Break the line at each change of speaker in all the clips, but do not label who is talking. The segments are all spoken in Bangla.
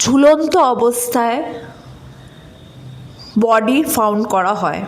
ঝুলন্ত অবস্থায় বডি ফাউন্ড করা হয়।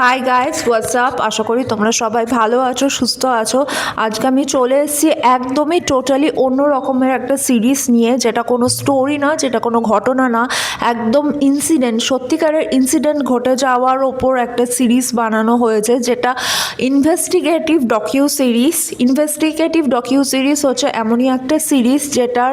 Hi guys, WhatsApp. আশা করি তোমরা সবাই ভালো আছো, সুস্থ আছো। আজকে আমি চলে এসেছি একদমই টোটালি অন্য রকমের একটা সিরিজ নিয়ে, যেটা কোনো স্টোরি না, যেটা কোনো ঘটনা না, একদম ইনসিডেন্ট, সত্যিকারের ইনসিডেন্ট ঘটে যাওয়ার ওপর একটা সিরিজ বানানো হয়েছে, যেটা ইনভেস্টিগেটিভ ডকিউ সিরিজ। ইনভেস্টিগেটিভ ডকিউ সিরিজ হচ্ছে এমনই একটা সিরিজ যেটার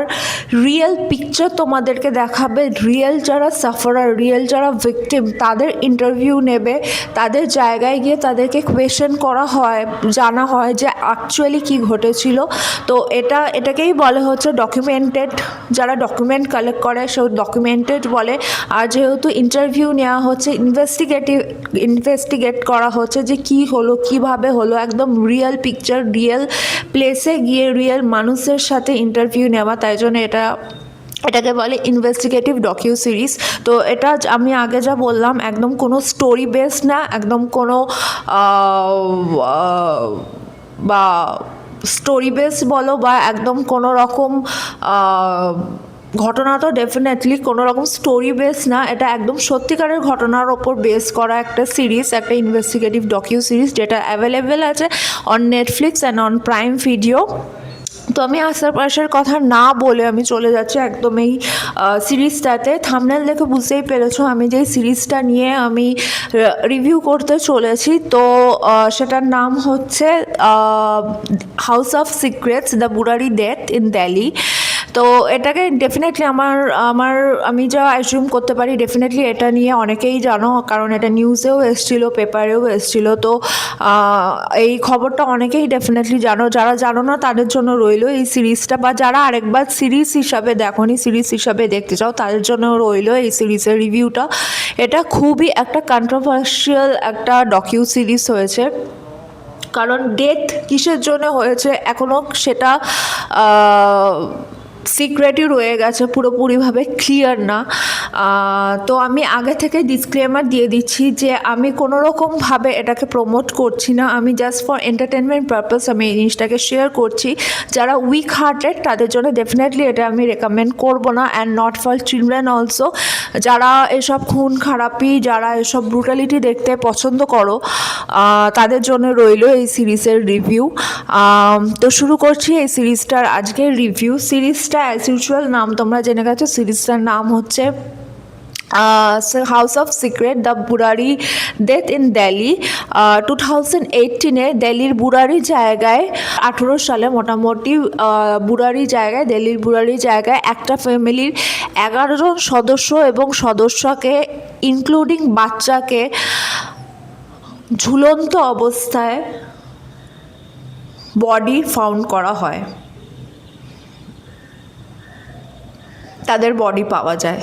রিয়েল পিকচার তোমাদেরকে দেখাবে, রিয়েল যারা সাফারার, রিয়েল যারা ভিকটিম, তাদের ইন্টারভিউ নেবে, তাদের জায়গায় গিয়ে তাদেরকে কোয়েশ্চেন করা হয়, জানা হয় যে অ্যাকচুয়ালি কী ঘটেছিল। তো এটাকেই বলে হচ্ছে ডকুমেন্টেড। যারা ডকুমেন্ট কালেক্ট করে সে ডকুমেন্টেড বলে। আর যেহেতু ইন্টারভিউ নেওয়া হচ্ছে, ইনভেস্টিগেট করা হচ্ছে যে কী হলো, কীভাবে হলো, একদম রিয়েল পিকচার, রিয়েল প্লেসে গিয়ে রিয়েল মানুষের সাথে ইন্টারভিউ নেওয়া, তাই জন্য এটাকে বলে ইনভেস্টিগেটিভ ডকিউ সিরিজ। তো এটা আমি আগে যা বললাম, একদম কোনো স্টোরি বেস না, একদম কোনো বা স্টোরি বেস বলো বা একদম কোনো রকম ঘটনা, তো ডেফিনেটলি কোনো রকম স্টোরি বেস না, এটা একদম সত্যিকারের ঘটনার ওপর বেস করা একটা সিরিজ, একটা ইনভেস্টিগেটিভ ডকিউ সিরিজ, যেটা অ্যাভেলেবেল আছে on Netflix and on prime video. তো আমি আশেপাশের কথা না বলে আমি চলে যাচ্ছি একদম এই সিরিজটাতে। থাম্বনেল দেখে বুঝতেই পেরেছো আমি যেই সিরিজটা নিয়ে আমি রিভিউ করতে চলেছি। তো সেটার নাম হচ্ছে house of secrets, the Burari death in Delhi. তো এটাকে ডেফিনেটলি আমি যা অ্যাজিউম করতে পারি, ডেফিনেটলি এটা নিয়ে অনেকেই জানো, কারণ এটা নিউজেও এসেছিলো, পেপারেও এসেছিলো। তো এই খবরটা অনেকেই ডেফিনেটলি জানো। যারা জানো না তাদের জন্য রইলো এই সিরিজটা, বা যারা আরেকবার সিরিজ হিসাবে দেখোনি, সিরিজ হিসাবে দেখতে চাও, তাদের জন্য রইলো এই সিরিজের রিভিউটা। এটা খুবই একটা কন্ট্রোভার্সিয়াল একটা ডকিউ সিরিজ হয়েছে, কারণ ডেথ কিসের জন্য হয়েছে এখনও সেটা সিক্রেটই রয়ে গেছে, পুরোপুরিভাবে ক্লিয়ার না। তো আমি আগে থেকে ডিসক্লেমার দিয়ে দিচ্ছি যে আমি কোনো রকমভাবে এটাকে প্রমোট করছি না, আমি জাস্ট ফর এন্টারটেনমেন্ট পারপাস আমি এই জিনিসটাকে শেয়ার করছি। যারা উইক হার্টেড তাদের জন্য ডেফিনেটলি এটা আমি রেকমেন্ড করবো না, and not for children also. যারা এসব খুন খারাপি, যারা এসব ব্রুটালিটি দেখতে পছন্দ করো, তাদের জন্য রইলো এই সিরিজের রিভিউ। তো শুরু করছি এই সিরিজটার আজকের রিভিউ। সিরিজটা অ্যাজ ইউজুয়াল নাম তোমরা জেনে গেছো, সিরিজটার নাম হচ্ছে house of secret, the Burari death in Delhi. 2018-এ দিল্লির বুরারি জায়গায়, 18 সালে মোটামুটি দিল্লির বুরারি জায়গায় একটা ফ্যামিলির 11 জন সদস্য এবং সদস্যকে ইনক্লুডিং বাচ্চাকে ঝুলন্ত অবস্থায় বডি ফাউন্ড করা হয়, তাদের বডি পাওয়া যায়।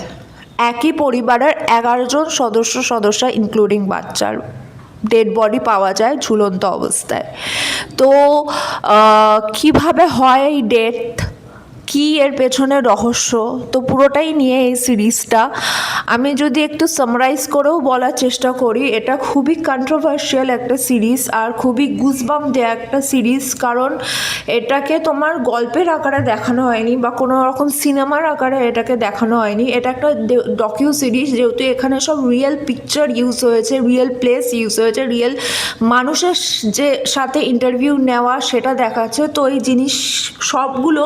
একই পরিবারের 11 জন সদস্য ইনক্লুডিং বাচ্চার ডেড বডি পাওয়া যায় ঝুলন্ত অবস্থায়। তো কিভাবে হয় এই ডেথ, কি এর পেছনে রহস্য, তো পুরোটাই নিয়ে এই সিরিজটা। আমি যদি একটু সামারাইজ করেও বলার চেষ্টা করি, এটা খুবই কন্ট্রোভার্সিয়াল একটা সিরিজ আর খুবই গুজবাম্প দেয়া একটা সিরিজ, কারণ এটাকে তোমার গল্পের আকারে দেখানো হয়নি বা কোনো রকম সিনেমার আকারে এটাকে দেখানো হয়নি। এটা একটা ডকিউ সিরিজ, যেহেতু এখানে সব রিয়েল পিকচার ইউজ হয়েছে, রিয়েল প্লেস ইউজ হয়েছে, রিয়েল মানুষের যে সাথে ইন্টারভিউ নেওয়া সেটা দেখাচ্ছে। তো এই সবগুলো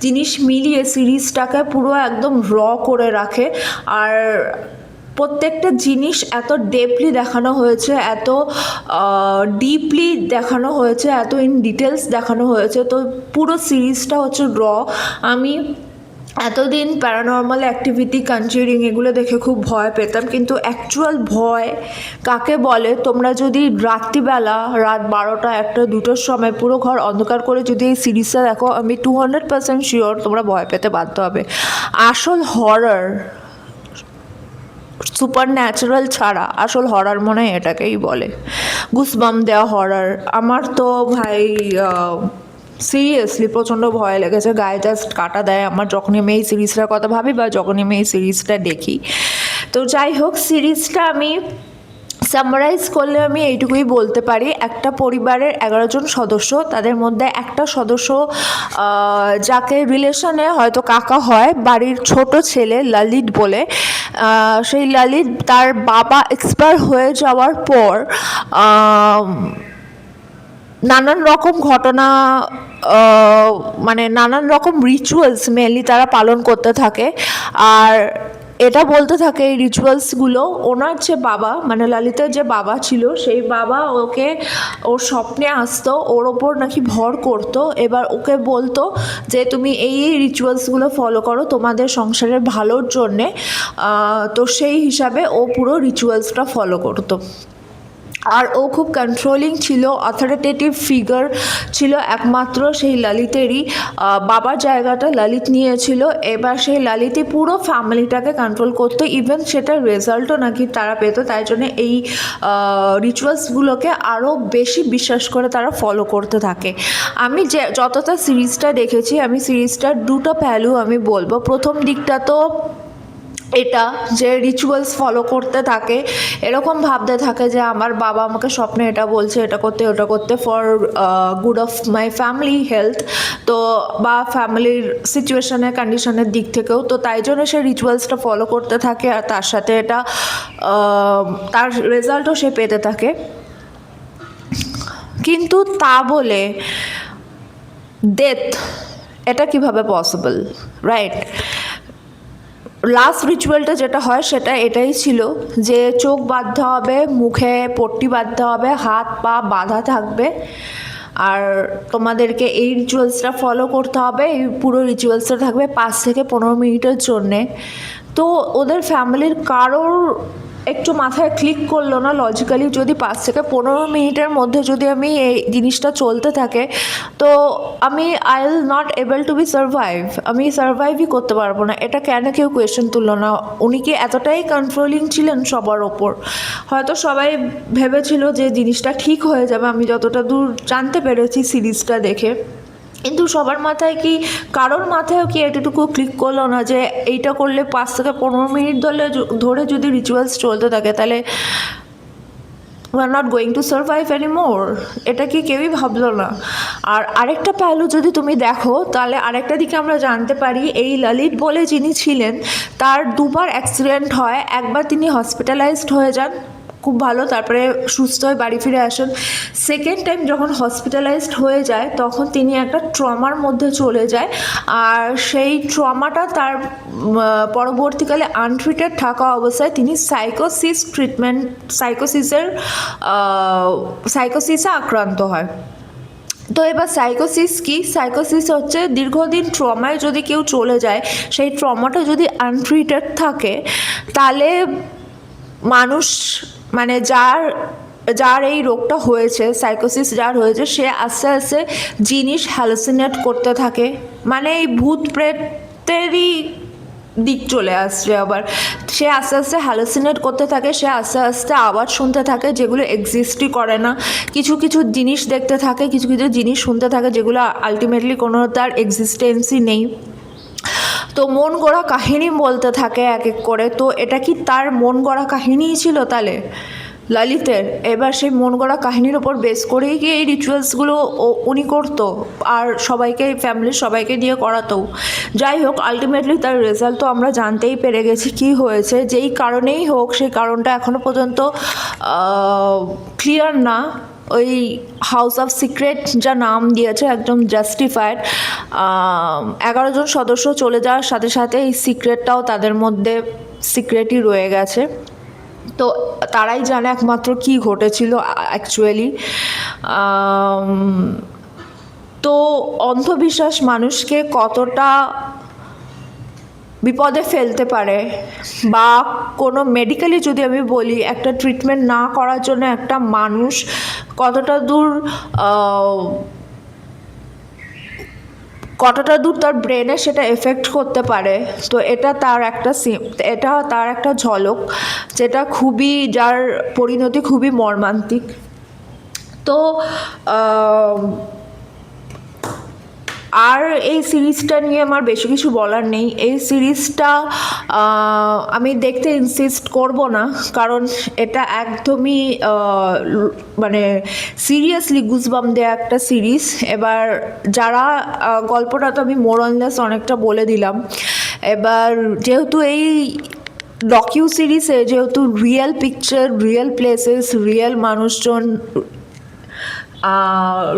জিনিস মিলিয়ে সিরিজটাকে পুরো একদম র করে রাখে। আর প্রত্যেকটা জিনিস এত ডেপলি দেখানো হয়েছে, এত ডিপলি দেখানো হয়েছে, এত ইন ডিটেলস দেখানো হয়েছে। তো পুরো সিরিজটা হচ্ছে র। আমি এতদিন প্যারানর্মাল অ্যাক্টিভিটি, কনজিউরিং এগুলো দেখে খুব ভয় পেতাম, কিন্তু অ্যাকচুয়াল ভয় কাকে বলে তোমরা যদি রাত্রিবেলা, রাত 12টা, 1টা, 2টোর সময় পুরো ঘর অন্ধকার করে যদি এই সিরিজটা দেখো, আমি 200% শিওর তোমরা ভয় পেতে বাধ্য হবে। আসল হরর সুপার ন্যাচারাল ছাড়া আসল হরর মনে হয় এটাকেই বলে, গুসবাম দেওয়া হরর। আমার তো ভাই সিরিয়াসলি প্রচণ্ড ভয় লেগেছে, গায়ে জাস্ট কাটা দেয় আমার যখনই আমি এই সিরিজটার কথা ভাবি বা যখনই আমি এই সিরিজটা দেখি। তো যাই হোক, সিরিজটা আমি সামারাইজ করলে আমি এইটুকুই বলতে পারি, একটা পরিবারের 11 জন সদস্য, তাদের মধ্যে একটা সদস্য যাকে রিলেশনে হয়তো কাকা হয়, বাড়ির ছোট ছেলে ললিত বলে, সেই ললিত তার বাবা এক্সপায়ার হয়ে যাওয়ার পর নানান রকম ঘটনা, মানে নানান রকম রিচুয়ালস মেনলি তারা পালন করতে থাকে। আর এটা বলতে থাকে এই রিচুয়ালসগুলো ওনার যে বাবা, মানে ললিতের যে বাবা ছিল, সেই বাবা ওকে ওর স্বপ্নে আসতো, ওর ওপর নাকি ভর করতো, এবার ওকে বলতো যে তুমি এই এই রিচুয়ালসগুলো ফলো করো তোমাদের সংসারের ভালোর জন্যে। তো সেই হিসাবে ও পুরো রিচুয়ালসটা ফলো করতো। আর ও খুব কন্ট্রোলিং ছিল, অথরিটেটিভ ফিগার ছিল একমাত্র সেই ললিতেরই। বাবার জায়গাটা ললিত নিয়েছিল, এবার সেই ললিতই পুরো ফ্যামিলিটাকে কন্ট্রোল করতো, ইভেন সেটার রেজাল্টও নাকি তারা পেত। তাই জন্য এই রিচুয়ালসগুলোকে আরও বেশি বিশ্বাস করে তারা ফলো করতে থাকে। আমি যতটা সিরিজটা দেখেছি, আমি সিরিজটার দুটো প্যালু আমি বলবো। প্রথম দিকটা তো এটা যে রিচুয়ালস ফলো করতে থাকে, এরকম ভাবতে থাকে যে আমার বাবা আমাকে স্বপ্নে এটা বলছে, এটা করতে ওটা করতে, for good of my family health, তো বা ফ্যামিলির সিচুয়েশনের কন্ডিশনের দিক থেকেও, তো তাই জন্য সে রিচুয়ালসটা ফলো করতে থাকে, আর তার সাথে এটা তার রেজাল্টও সে পেতে থাকে। কিন্তু তা বলে ডেথ এটা কিভাবে পসিবল, রাইট? লাস্ট রিচুয়ালটা যেটা হয় সেটা এটাই ছিল যে চোখ বাঁধতে হবে, মুখে পট্টি বাঁধতে হবে, হাত পা বাঁধা থাকবে, আর তোমাদেরকে এই রিচুয়ালসটা ফলো করতে হবে। এই পুরো রিচুয়ালসটা থাকবে 5 থেকে 15 মিনিটের জন্যে। তো ওদের ফ্যামিলির কারোর একটু মাথায় ক্লিক করলো না লজিক্যালি, যদি 5 থেকে 15 মিনিটের মধ্যে যদি আমি এই জিনিসটা চলতে থাকে, তো আমি I will not able to be survive, আমি সার্ভাইভই করতে পারবো না। এটা কেন কেউ কোয়েশ্চেন তুললো না? উনি কি এতটাই কন্ট্রোলিং ছিলেন সবার ওপর? হয়তো সবাই ভেবেছিল যে জিনিসটা ঠিক হয়ে যাবে, আমি যতটা দূর জানতে পেরেছি সিরিজটা দেখে। কিন্তু সবার মাথায় কি, কারোর মাথায়ও কি এতটুকু ক্লিক করলো না যে এইটা করলে 5 থেকে 15 মিনিট ধরে যদি রিচুয়ালস চলতে থাকে, তাহলে we are not going to survive anymore? এটা কি কেউই ভাবলো না? আর আরেকটা প্যালু যদি তুমি দেখো, তাহলে আরেকটা দিকে আমরা জানতে পারি, এই ললিত বলে যিনি ছিলেন তার 2বার অ্যাক্সিডেন্ট হয়। একবার তিনি হসপিটালাইজড হয়ে যান, খুব ভালো, তারপরে সুস্থ হয়ে বাড়ি ফিরে আসেন। সেকেন্ড টাইম যখন হসপিটালাইজড হয়ে যায়, তখন তিনি একটা ট্রমার মধ্যে চলে যায়, আর সেই ট্রমাটা তার পরবর্তীকালে আনট্রিটেড থাকা অবস্থায় তিনি সাইকোসিসে আক্রান্ত হয়। তো এবার সাইকোসিস কি? সাইকোসিস হচ্ছে দীর্ঘদিন ট্রমায় যদি কেউ চলে যায়, সেই ট্রমাটা যদি আনট্রিটেড থাকে, তাহলে মানুষ, মানে যার এই রোগটা হয়েছে, সাইকোসিস যার হয়েছে, সে আস্তে আস্তে জিনিস হ্যালুসিনেট করতে থাকে, মানে এই ভূত প্রেতেরই দিক চলে আসছে আবার। সে আস্তে আস্তে হ্যালুসিনেট করতে থাকে, সে আস্তে আস্তে আওয়াজ শুনতে থাকে যেগুলো এক্সিস্টই করে না, কিছু কিছু জিনিস দেখতে থাকে, কিছু কিছু জিনিস শুনতে থাকে যেগুলো আলটিমেটলি কোনো তার এক্সিস্টেন্সই নেই। তো মন গড়া কাহিনী বলতে থাকে এক এক করে। তো এটা কি তার মন গড়া কাহিনীই ছিল তাহলে ললিতের? এবার সেই মন গড়া কাহিনীর ওপর বেস করেই কি এই রিচুয়ালসগুলো উনি করতো, আর সবাইকে, ফ্যামিলির সবাইকে দিয়ে করাতো? যাই হোক, আলটিমেটলি তার রেজাল্ট তো আমরা জানতেই পেরে গেছি কি হয়েছে। যেই কারণেই হোক, সেই কারণটা এখনও পর্যন্ত ক্লিয়ার না। ওই হাউস অফ সিক্রেট যা নাম দিয়েছে, একদম জাস্টিফাইড। 11 জন সদস্য চলে যাওয়ার সাথে সাথে এই সিক্রেটটাও তাদের মধ্যে সিক্রেটই রয়ে গেছে। তো তারাই জানে একমাত্র কি ঘটেছিল অ্যাকচুয়ালি। তো অন্ধবিশ্বাস মানুষকে কতটা বিপদে ফেলতে পারে, বা কোনো মেডিকেলি যদি আমি বলি, একটা ট্রিটমেন্ট না করার জন্য একটা মানুষ কতটা দূর কতটা দূর তার ব্রেনে সেটা এফেক্ট করতে পারে। তো এটা তার একটা ঝলক, যেটা খুবই, যার পরিণতি খুবই মর্মান্তিক। তো আর এই সিরিজটা নিয়ে আমার বেশি কিছু বলার নেই। এই সিরিজটা আমি দেখতে ইনসিস্ট করব না, কারণ এটা একদমই মানে সিরিয়াসলি গুজবাম দেয়া একটা সিরিজ। এবার যারা গল্পটা তো আমি মোর অনলেস অনেকটা বলে দিলাম। এবার যেহেতু এই ডকিউ সিরিজে যেহেতু real picture, real places, real মানুষজন,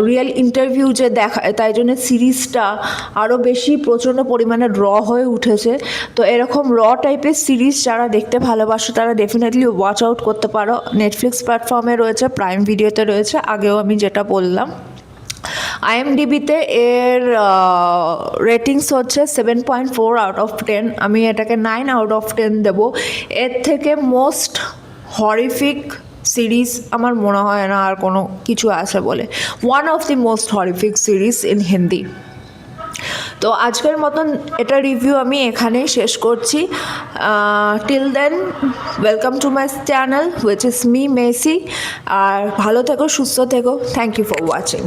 রিয়েল ইন্টারভিউ যে দেখায়, তাই জন্য সিরিজটা আরও বেশি প্রচণ্ড পরিমাণে হয়ে উঠেছে। তো এরকম টাইপের সিরিজ যারা দেখতে ভালোবাসো তারা ডেফিনেটলি ওয়াচ আউট করতে পারো। নেটফ্লিক্স প্ল্যাটফর্মে রয়েছে, প্রাইম ভিডিওতে রয়েছে, আগেও আমি যেটা বললাম। IMDb-তে এর রেটিংস হচ্ছে 7.4 আউট অফ 10। আমি এটাকে 9 আউট অফ 10 দেবো। এর থেকে মোস্ট হরিফিক সিরিজ আমার মনে হয় না আর কোনো কিছু আছে বলে। One of the most horrific series in Hindi. তো আজকের মতন এটা রিভিউ আমি এখানেই শেষ করছি। Till then, welcome to my channel which is me messy. আর ভালো থেকো, সুস্থ থেকো। Thank you for watching.